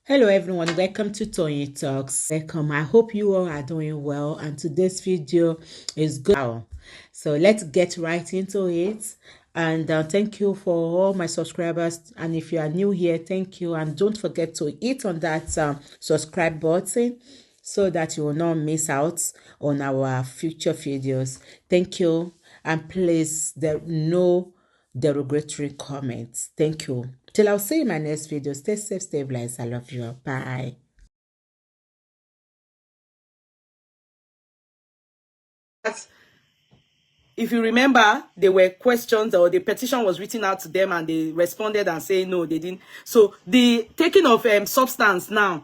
Hello everyone, welcome to Tony Talks. Welcome. I hope you all are doing well, and today's video is good. So let's get right into it. And thank you for all my subscribers. And if you are new here, thank you. And don't forget to hit on that subscribe button so that you will not miss out on our future videos. Thank you. And please, there no derogatory comments. Thank you. Till I'll see you in my next video. Stay safe, stay blessed. I love you. Bye. If you remember, there were questions or the petition was written out to them and they responded and saying no, they didn't. So the taking of substance now,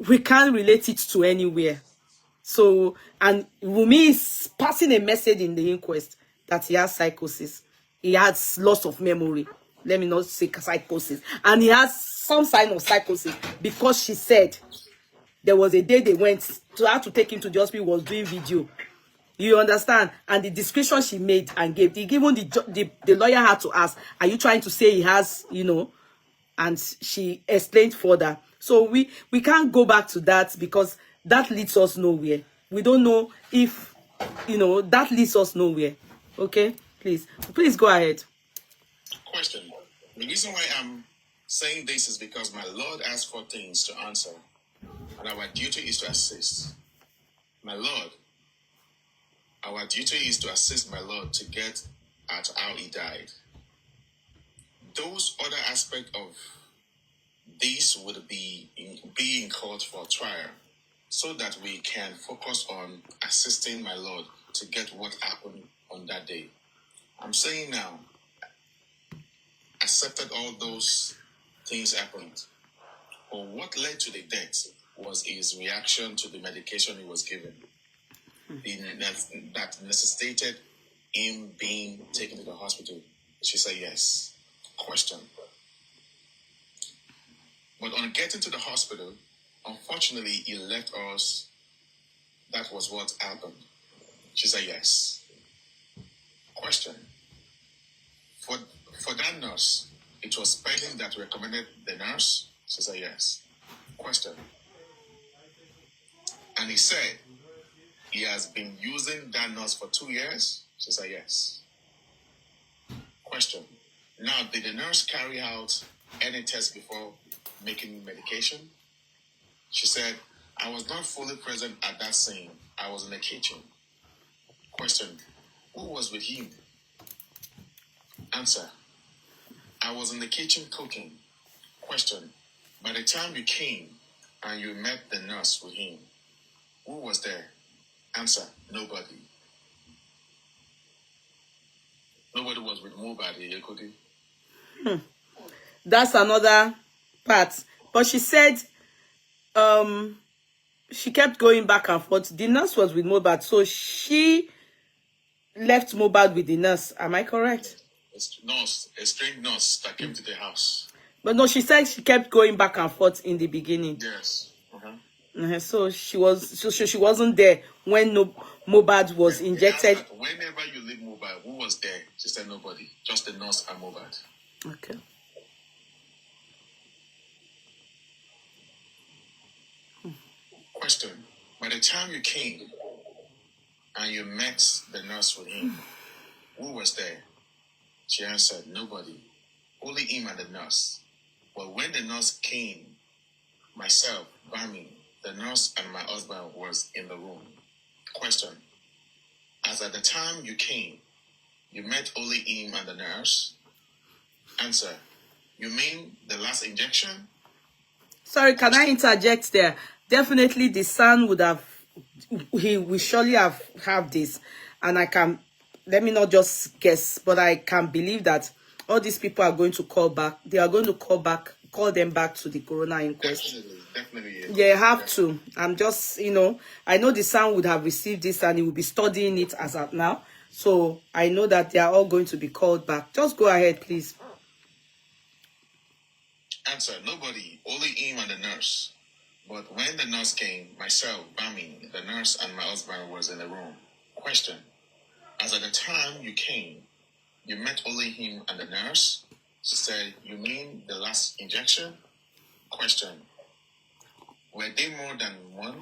we can't relate it to anywhere. So, and Wumi is passing a message in the inquest that he has psychosis. He has loss of memory. Let me not say psychosis. And he has some sign of psychosis because she said there was a day they went to have to take him to the hospital, was doing video. You understand? And the description she made and gave, even the lawyer had to ask, are you trying to say he has, and she explained further. So we can't go back to that because that leads us nowhere. We don't know if, that leads us nowhere. Okay? Please go ahead. Question. The reason why I'm saying this is because my Lord asked for things to answer, and our duty is to assist. My Lord, our duty is to assist my Lord to get at how he died. Those other aspects of this would be in court for trial, so that we can focus on assisting my Lord to get what happened on that day. I'm saying now, accepted all those things happened. But what led to the death was his reaction to the medication he was given. That necessitated him being taken to the hospital. She said yes. Question. But on getting to the hospital, unfortunately, he left us. That was what happened. She said yes. Question. For that nurse, it was Spelling that recommended the nurse. She said yes. Question. And he said he has been using that nurse for 2 years. She said yes. Question. Now, did the nurse carry out any test before making medication? She said, I was not fully present at that scene. I was in the kitchen. Question. Who was with him? Answer. I was in the kitchen cooking. Question. By the time you came and you met the nurse with him, who was there? Answer. Nobody. Nobody was with Mobadi, Kudi. That's another part. But she said she kept going back and forth. The nurse was with Mobad, so she left Mobad with the nurse. Am I correct? A strange nurse that came to the house. But no, she said she kept going back and forth in the beginning. Yes. So she wasn't there when Mobad was injected. Whenever you leave Mobad, who was there? She said nobody, just the nurse and Mobad. Okay. Question. By the time you came and you met the nurse with him, who was there? She answered, nobody. Only him and the nurse. But when the nurse came, myself, Bami, the nurse and my husband was in the room. Question. As at the time you came, you met only him and the nurse? Answer. You mean the last injection? Sorry, can I interject there? Definitely the son would have, he will surely have this. And I can, let me not just guess, but I can believe that all these people are going to call back. They are going to call them back to the Coroner inquest. Definitely. Yeah. They have to. I'm just, I know the son would have received this and he will be studying it as of now. So I know that they are all going to be called back. Just go ahead, please. Answer. Nobody. Only him and the nurse. But when the nurse came, myself, Bami, the nurse and my husband was in the room. Question. As at the time you came, you met only him and the nurse? She said, you mean the last injection? Question. Were they more than one?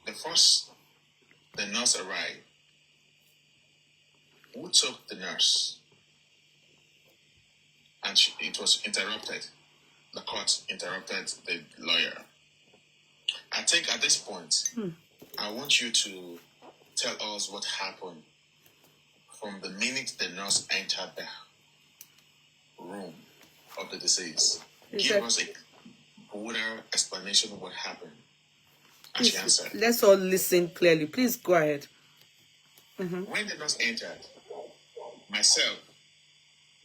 The nurse arrived. Who took the nurse? And it was interrupted. The court interrupted the lawyer. I think at this point, I want you to tell us what happened from the minute the nurse entered the room of the deceased. Give us a broader explanation of what happened. And she answered. Let's all listen clearly. Please go ahead. When the nurse entered, myself,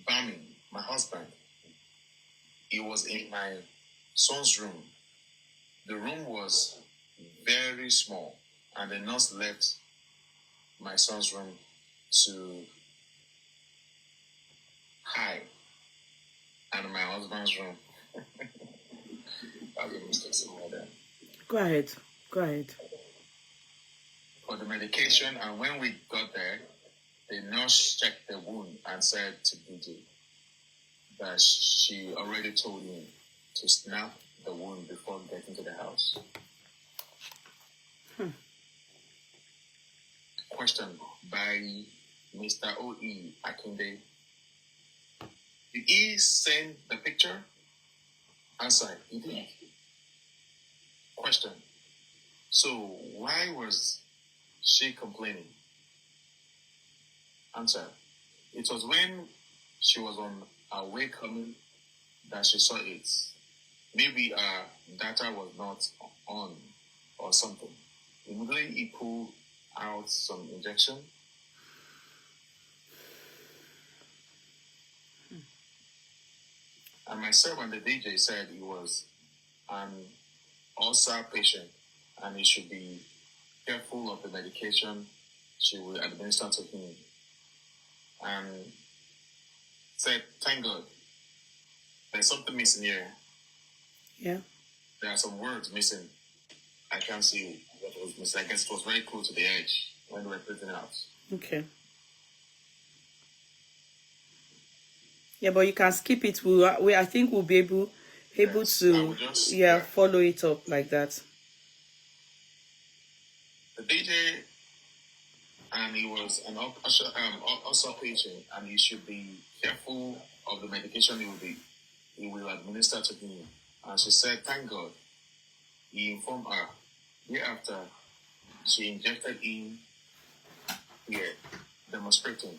Bami, my husband, he was in my son's room. The room was very small, and the nurse left my son's room to hide, and my husband's room. That was a mistake somewhere there. Go ahead. Go ahead. For the medication, and when we got there, the nurse checked the wound and said to Kudi that she already told him to snap the wound before getting to the house. Question by Mr. O.E. Akinde. Did he send the picture? Answer, he did. Question. So why was she complaining? Answer. It was when she was on her way coming that she saw it. Maybe her data was not on or something. Immediately he pulled out some injection. And myself and the DJ said he was an ulcer patient and he should be careful of the medication she will administer to him. And said, thank God, there's something missing here. Yeah. There are some words missing. I can't see what was missing. I guess it was very close to the edge when we were putting it out. Okay. Yeah, but you can skip it. I think we'll be able to follow it up like that. The DJ, and he was an ulcer patient, and he should be careful of the medication he will administer to him. And she said, thank God. He informed her. Thereafter, she injected him here, demonstrating.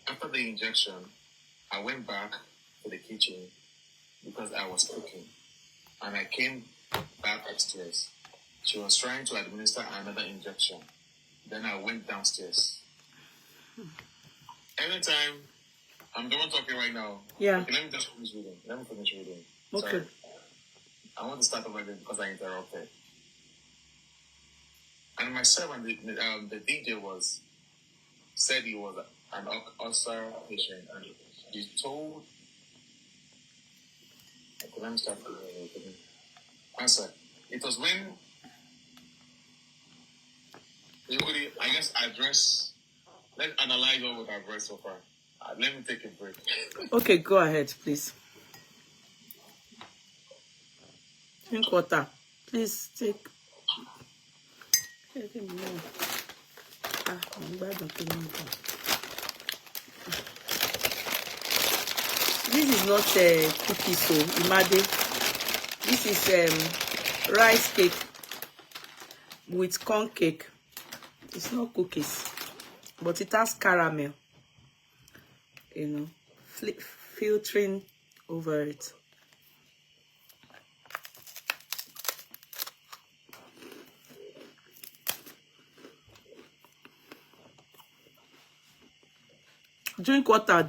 After the injection, I went back to the kitchen because I was cooking. And I came back upstairs. She was trying to administer another injection. Then I went downstairs. Anytime, I'm the one talking right now. Yeah. Okay, let me just finish reading. Okay. Sorry. I want to start over again because I interrupted. And myself and the DJ said he was an ulcer patient, and he told. Okay, let me start reading. Answer. It was when. I guess let's analyze what I've read so far. Let me take a break. Okay, go ahead, please. Drink water. Please take. This is not cookies, so imade. This is rice cake with corn cake. It's not cookies, but it has caramel, filtering over it. Drink water.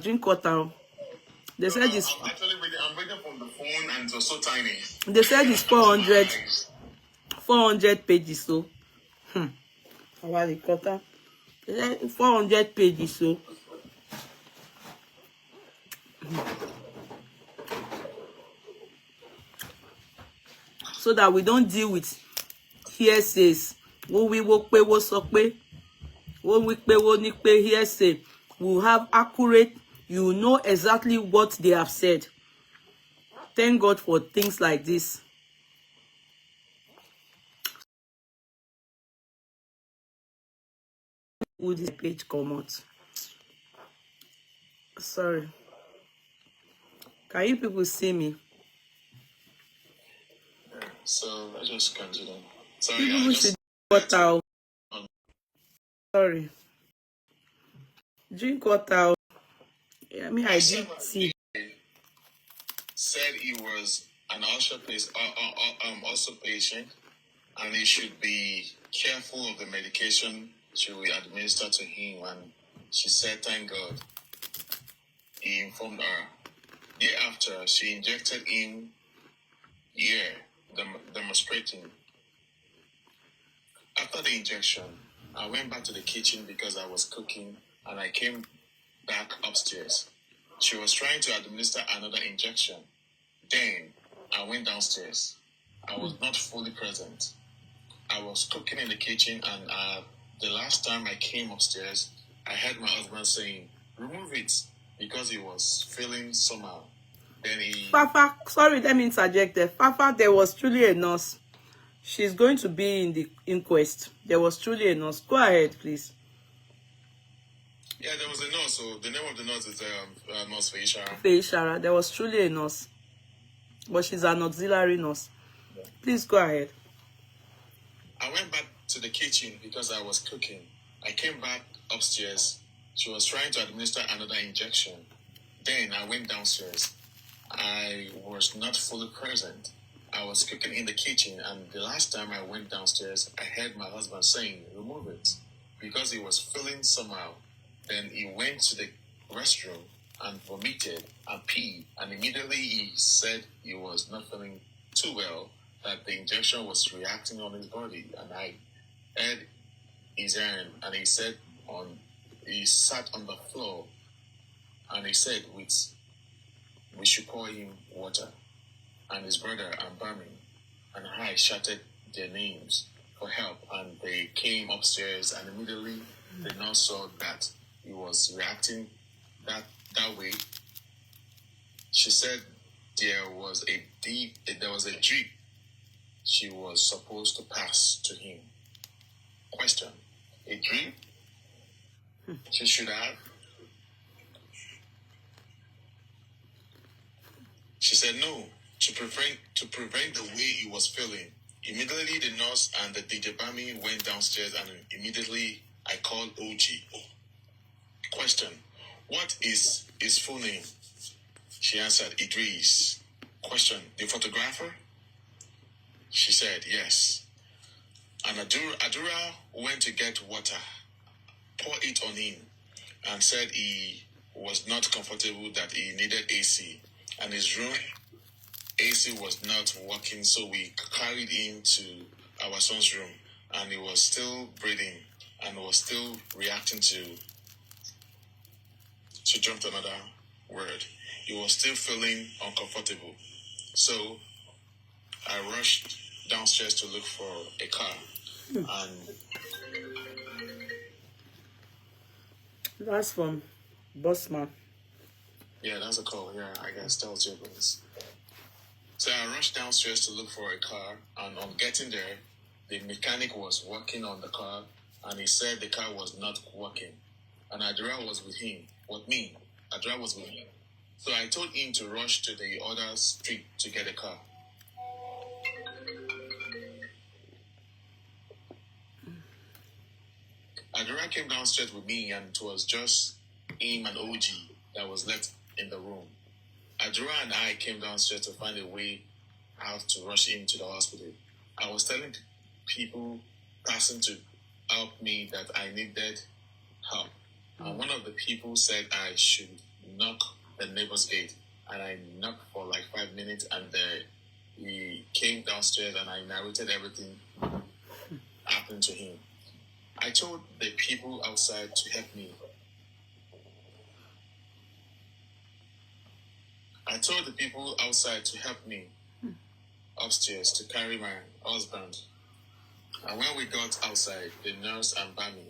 They said it's. I'm reading from the phone and it was so tiny. They said it's 400 pages, so. Our recorder. 400 pages, so. So that we don't deal with hearsays. When we work pay, hearsay. We'll have accurate you know exactly what they have said. Thank God for things like this. Who this page come out? Sorry. Can you people see me? So let's just continue. So You yeah, people should just drink water. Sorry. Drink water. Yeah, I mean, I drink tea. Said he was an also patient, and he should be careful of the medication she will administer to him. And she said, "Thank God." He informed her. Thereafter, she injected him, demonstrating. After the injection, I went back to the kitchen because I was cooking, and I came back upstairs. She was trying to administer another injection. Then I went downstairs. I was not fully present. I was cooking in the kitchen, and the last time I came upstairs, I heard my husband saying, "Remove it," because he was feeling somehow. Then he... Fafa, sorry, let me interject there. Fafa, there was truly a nurse. She's going to be in the inquest. There was truly a nurse. Go ahead, please. Yeah, there was a nurse. So the name of the nurse is Nurse Feishara. Feishara. There was truly a nurse. But she's an auxiliary nurse. Yeah. Please go ahead. I went back to the kitchen because I was cooking. I came back upstairs. She was trying to administer another injection. Then I went downstairs. I was not fully present. I was cooking in the kitchen, and the last time I went downstairs, I heard my husband saying, "Remove it," because he was feeling somehow. Then he went to the restroom and vomited and peed, and immediately he said he was not feeling too well, that the injection was reacting on his body. And I heard his hand, and he sat on the floor, and he said, we should pour him water. And his brother and Bami and I shouted their names for help, and they came upstairs, and immediately the nurse saw that he was reacting that way. She said there was a drip she was supposed to pass to him. Question: a drip she should have? She said no, to prevent the way he was feeling. Immediately the nurse and the DJ Bami went downstairs, and immediately I called OG. Question: what is his full name? She answered, Idris. Question: the photographer? She said yes. And Adura went to get water, pour it on him, and said he was not comfortable, that he needed AC. And his room AC was not working, so we carried him to our son's room, and he was still breathing and was still reacting to jump to another word. He was still feeling uncomfortable. So I rushed downstairs to look for a car. And that's from Bosman. Yeah, that's a call. Yeah, I guess that was your voice. So I rushed downstairs to look for a car, and on getting there, the mechanic was working on the car, and he said the car was not working. And Adra was with him. With me. Adra was with him. So I told him to rush to the other street to get a car. Adra came downstairs with me, and it was just him and OG that was left in the room. Adra and I came downstairs to find a way out to rush him to the hospital. I was telling people passing to help me that I needed help. And one of the people said I should knock the neighbor's gate. And I knocked for like 5 minutes, and he came downstairs, and I narrated everything happened to him. I told the people outside to help me. I told the people outside to help me upstairs to carry my husband. And when we got outside, the nurse and Bami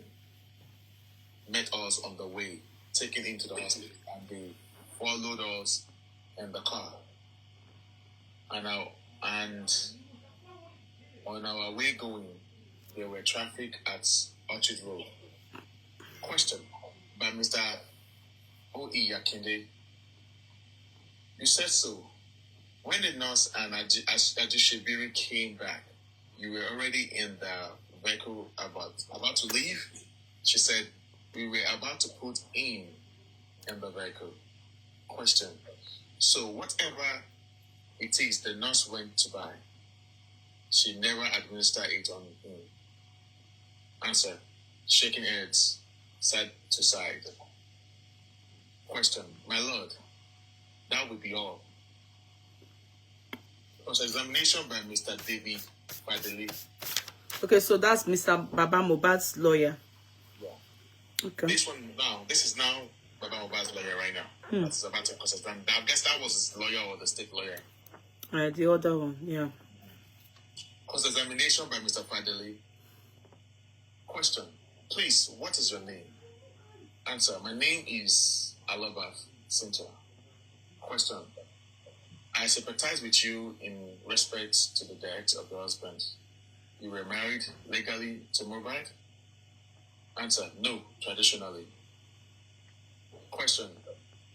met us on the way. taken into the hospital, and they followed us in the car. And on our way going, there were traffic at Orchard Road. Question by Mr. O.E. Yakinde. You said so. When the nurse and Ajishibiri came back, you were already in the vehicle about to leave? She said, we were about to put in the vehicle. Question. So whatever it is the nurse went to buy, she never administered it on him. Answer. Shaking heads, side to side. Question. My lord, that would be all. Cross-examination by Mr. David Fadeli. Okay, so that's Mr. Baba Mohbad's lawyer. Yeah. Okay. This is now Baba Mohbad's lawyer right now. That's about to cross-examine. I guess that was his lawyer or the state lawyer. The other one, yeah. Cross-examination by Mr. Fadeli. Question. Please, what is your name? Answer. My name is Alaba Cynthia. Question. I sympathize with you in respect to the death of your husband. You were married legally to Mohbad? Answer. No, traditionally. Question.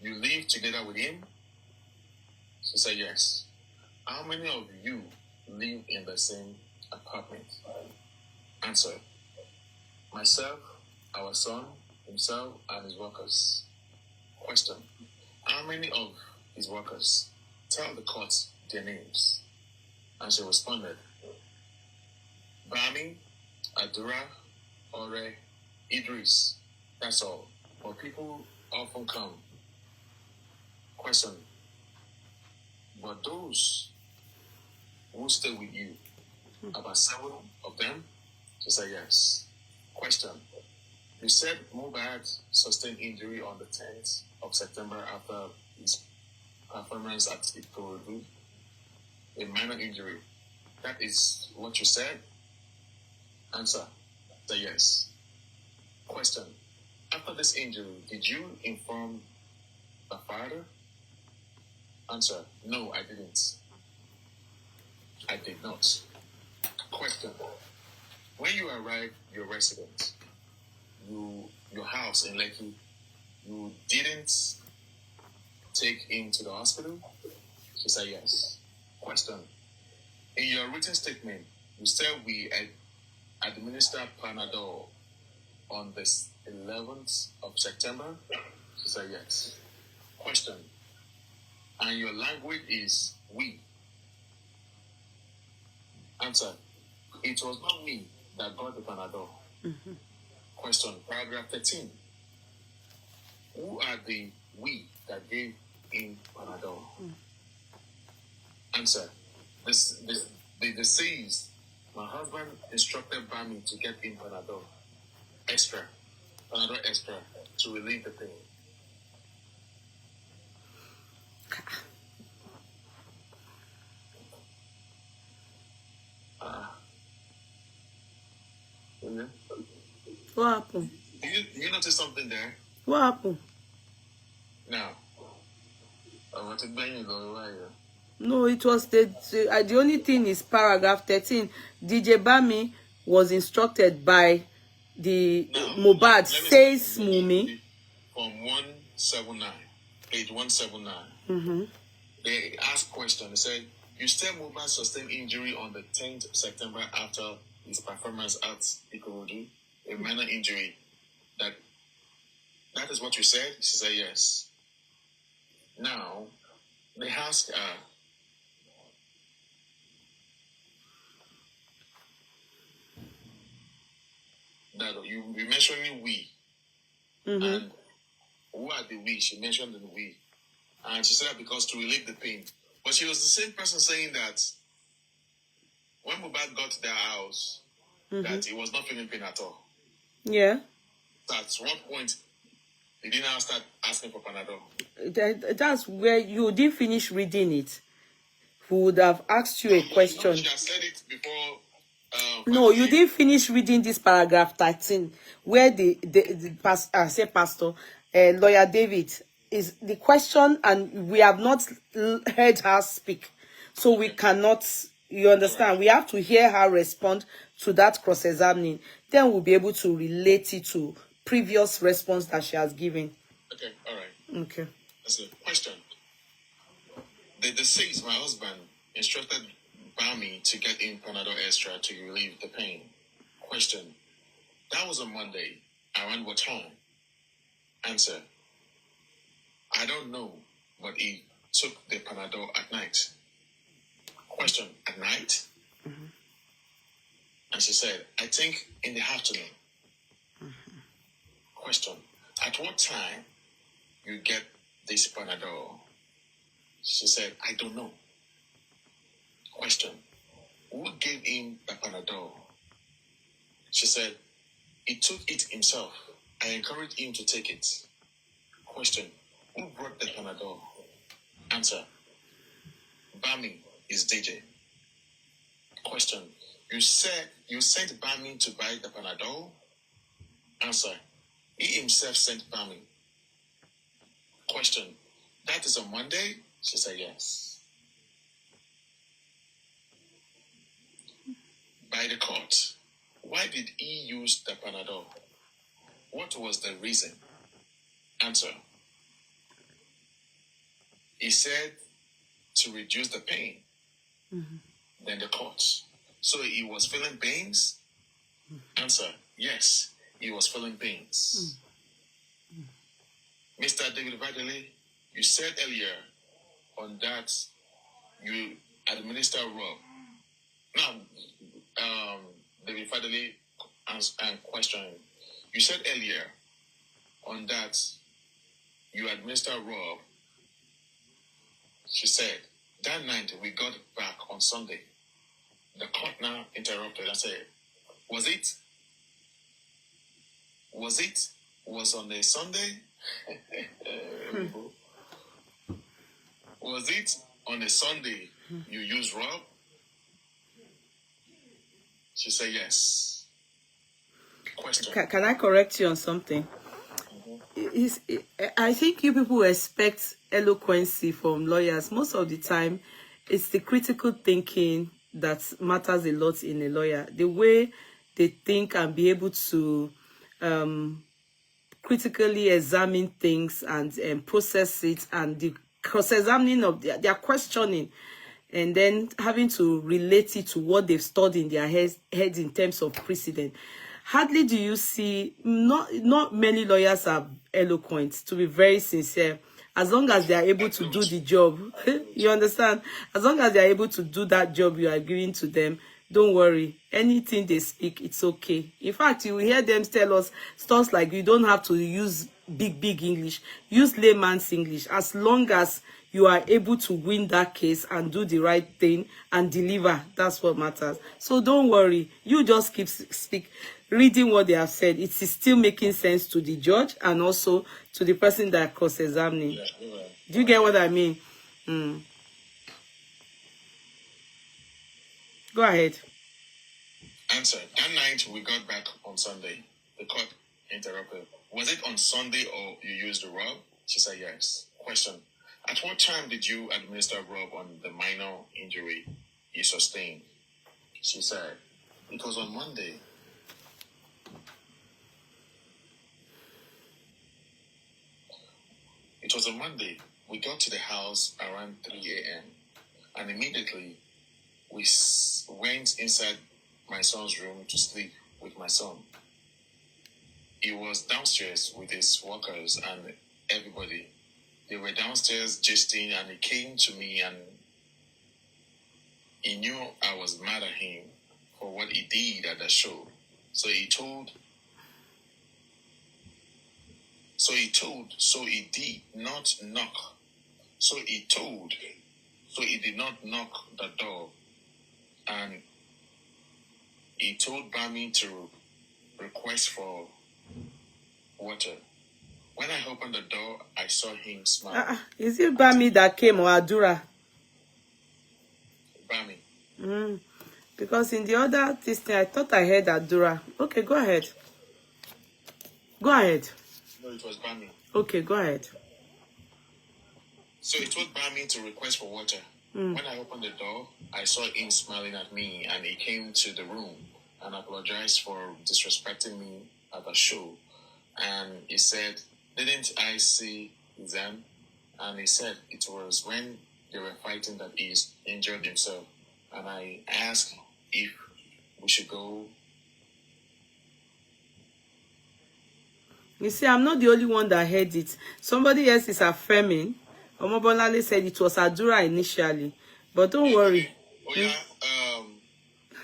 You live together with him? She said yes. How many of you live in the same apartment? Answer. Myself, our son, himself, and his workers. Question. How many of his workers? Tell the court their names. And she responded. Bami, Adura, Ore, Idris. That's all. But people often come. Question. But those who stay with you, about 7 of them? She said yes. Question. You said Mohbad sustained injury on the 10th of September after his performance at Ikorodu, a minor injury. That is what you said? Answer. Say yes. Question. After this injury, did you inform the father? Answer. No, I didn't. I did not. Question. When you arrived your residence, your house in Lekki, you didn't take him to the hospital? She said yes. Question. In your written statement, you said we administered Panadol on the 11th of September? She said yes. Question. And your language is we? Answer. It was not me that got the Panadol. Mm-hmm. Question. Paragraph 13. Who are the we that gave in Panadol? Answer. The deceased, my husband instructed Bami to get in Panadol extra to relieve the pain. What happened? You notice something there? What happened? Now, I want to bring you the No, it was the only thing is paragraph 13. DJ Bami was instructed by the Mohbad says Mumi. From 179, page 179. Mm-hmm. They asked question. They said, you said Mohbad sustained injury on the 10th of September after his performance at Ikorodu, a minor injury. That is what you said? She said yes. Now, they asked that you mentioning we. Mm-hmm. And who are the we? She mentioned the we. And she said that because to relieve the pain. But she was the same person saying that when Mohbad got to their house, that he was not feeling pain at all. Yeah. At what point did he now start asking for Panadol? That's where you didn't finish reading it. Who would have asked you a question? She has said it before. No, you didn't finish reading this paragraph 13, where the pastor, Lawyer David, is the question, and we have not heard her speak, so we cannot, you understand, we have to hear her respond to that cross-examining, then we'll be able to relate it to previous response that she has given. Okay, all right. Okay. That's a question. The deceased, my husband, instructed Bami to get in Panadol Extra to relieve the pain. Question. That was on Monday. Around what time? Answer. I don't know, but he took the Panadol at night. Question. At night? Mm-hmm. And she said, I think in the afternoon. Mm-hmm. Question. At what time you get this Panadol? She said, I don't know. Question. Who gave him the Panadol? She said, he took it himself. I encouraged him to take it. Question. Who brought the Panadol? Answer. Bami is DJ. Question. You said you sent Bami to buy the Panadol? Answer. He himself sent Bami. Question. That is on Monday? She said yes. By the court, why did he use the Panadol? What was the reason? Answer. He said to reduce the pain. Mm-hmm. Then the court. So he was feeling pains? Mm-hmm. Answer. Yes, he was feeling pains. Mm-hmm. Mr. David Vadele, you said earlier on that you administer Rob. Now, David Vadele and questioning. You said earlier on that you administer Rob. She said, that night we got back on Sunday. The court now interrupted and said, was on a Sunday? Was it on a Sunday you used Rob? She said yes. Question. Can I correct you on something? I think you people expect eloquency from lawyers. Most of the time, it's the critical thinking that matters a lot in a lawyer. The way they think and be able to critically examine things and process it, and the cross-examining of their questioning, and then having to relate it to what they've stored in their heads in terms of precedent. Hardly do you see, not many lawyers are eloquent, to be very sincere. As long as they are able to do the job, you understand? As long as they are able to do that job you are giving to them, don't worry. Anything they speak, it's okay. In fact, you will hear them tell us stuff like, you don't have to use big English. Use layman's English. As long as you are able to win that case and do the right thing and deliver, that's what matters. So don't worry. You just keep reading what they have said. It is still making sense to the judge and also to the person that cross-examining. Yeah, do you get what I mean? Go ahead. Answer. That night we got back on Sunday. The court interrupted. Was it on Sunday or you used the rub? She said yes. Question. At what time did you administer rub on the minor injury you sustained? She said it was on Monday. It was on Monday. We got to the house around 3 a.m. and immediately we went inside my son's room to sleep with my son. He was downstairs with his workers and everybody. They were downstairs gisting, and he came to me and he knew I was mad at him for what he did at the show. So he did not knock. So he did not knock the door. And he told Bami to request for water. When I opened the door, I saw him smile. Is it Bami that came or Adura? Bami. Because in the other thing, I thought I heard Adura. Okay, go ahead. Go ahead. No, it was Bami. Okay, go ahead. So he told Bami to request for water. When I opened the door, I saw him smiling at me, and he came to the room and apologized for disrespecting me at the show. And he said, "Didn't I see them?" And he said it was when they were fighting that he injured himself. And I asked if we should go. You see, I'm not the only one that heard it. Somebody else is affirming. Omobolale said it was Adura initially. But don't worry. Oh yeah,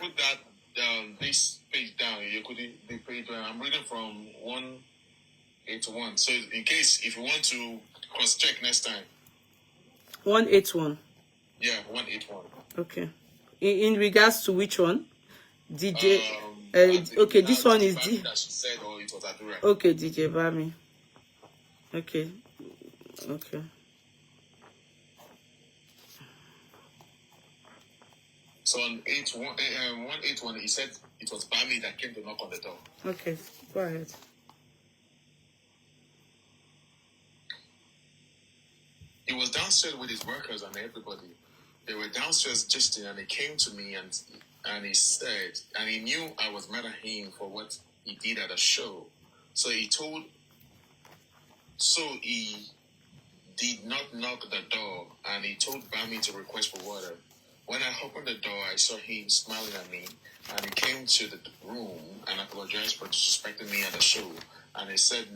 put that down, this page down. You could the page. I'm reading from 181. So in case if you want to cross check next time. 181. Yeah, 181. Okay. In regards to which one? DJ. Okay, this one is D. That she said, or it was Adura. Okay, DJ Bami. Okay. Okay. So on 181, he said it was Bami that came to knock on the door. Okay, go ahead. He was downstairs with his workers and everybody. They were downstairs gisting, and he came to me and he said, and he knew I was mad at him for what he did at a show. So he did not knock the door, and he told Bami to request for water. When I opened the door, I saw him smiling at me, and he came to the room and apologized for disrespecting me at the show. And he said